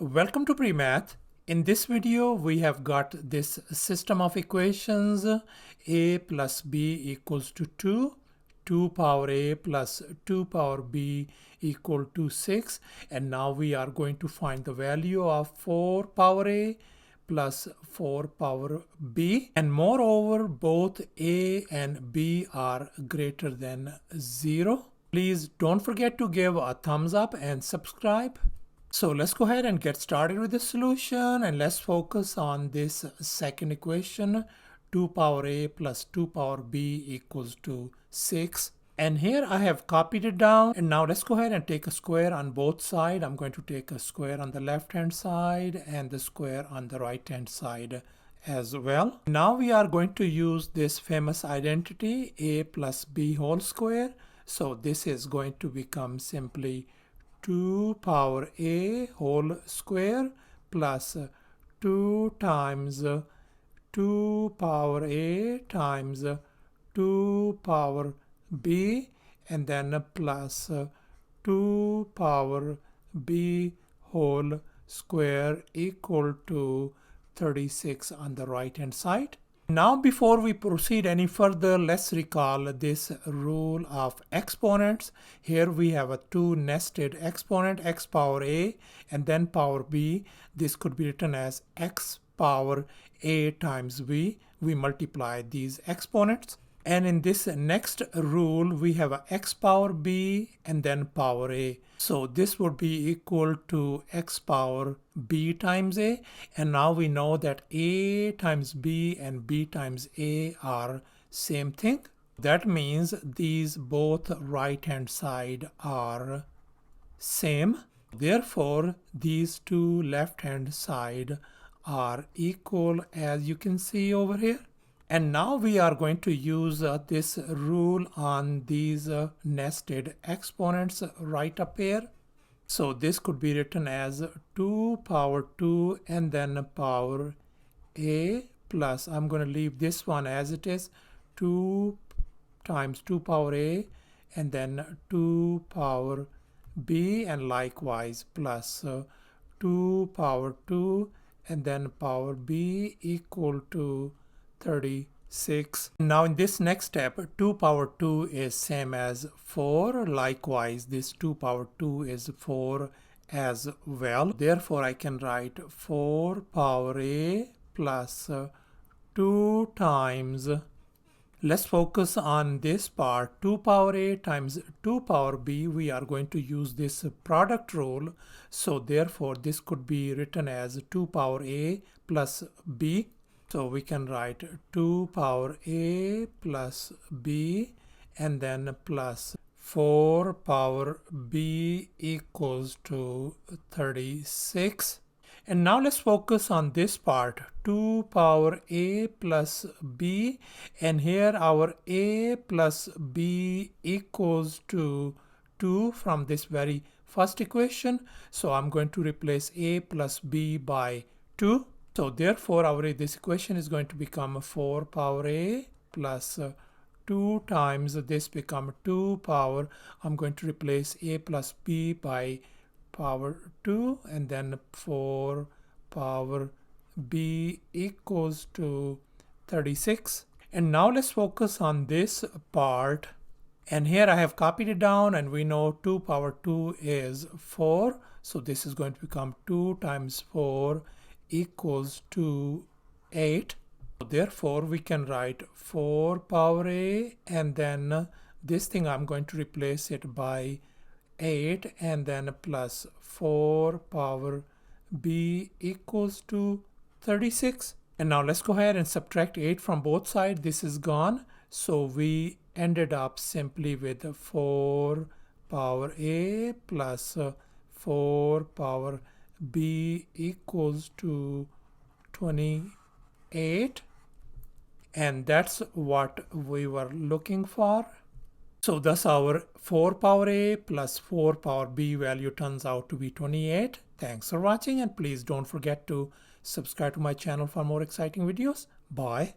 Welcome to PreMath. In this video, we have got this system of equations a plus b equals to 2, 2 power a plus 2 power b equal to 6. And now we are going to find the value of 4 power a plus 4 power b. And moreover, both a and b are greater than 0. Please don't forget to give a thumbs up and subscribe. So let's go ahead and get started with the solution, and let's focus on this second equation, 2 power a plus 2 power b equals to 6. And here I have copied it down, and now let's go ahead and take a square on both sides. I'm going to take a square on the left hand side and the square on the right hand side as well. Now we are going to use this famous identity a plus b whole square. So this is going to become simply 2 power a whole square plus 2 times 2 power a times 2 power b, and then plus 2 power b whole square equal to 36 on the right hand side. Now before we proceed any further, let's recall this rule of exponents. Here we have a two nested exponent, x power a and then power b. This could be written as x power a times b. We multiply these exponents. And in this next rule, we have a x power b and then power a. So this would be equal to x power b times a. And now we know that a times b and b times a are same thing. That means these both right hand side are same. Therefore, these two left hand side are equal, as you can see over here. And now we are going to use this rule on these nested exponents right up here. So this could be written as 2 power 2 and then power a plus, I'm going to leave this one as it is, 2 times 2 power a and then 2 power b, and likewise plus 2 power 2 and then power b equal to 36. Now in this next step, 2 power 2 is same as 4. Likewise, this 2 power 2 is 4 as well. Therefore, I can write 4 power a plus 2 times, let's focus on this part, 2 power a times 2 power b. We are going to use this product rule. So therefore, this could be written as 2 power a plus b. So we can write 2 power a plus b and then plus 4 power b equals to 36. And now let's focus on this part, 2 power a plus b, and here our a plus b equals to 2 from this very first equation. So I'm going to replace a plus b by 2. So therefore, this equation is going to become 4 power a plus 2 times this become 2 power. I'm going to replace a plus b by power 2 and then 4 power b equals to 36. And now let's focus on this part. And here I have copied it down, and we know 2 power 2 is 4. So this is going to become 2 times 4 equals to 8. Therefore, we can write 4 power a and then this thing I'm going to replace it by 8 and then plus 4 power b equals to 36. And now let's go ahead and subtract 8 from both sides. This is gone. So we ended up simply with 4 power a plus 4 power b equals to 28, and that's what we were looking for. So thus our 4 power a plus 4 power b value turns out to be 28. Thanks for watching, and please don't forget to subscribe to my channel for more exciting videos. Bye.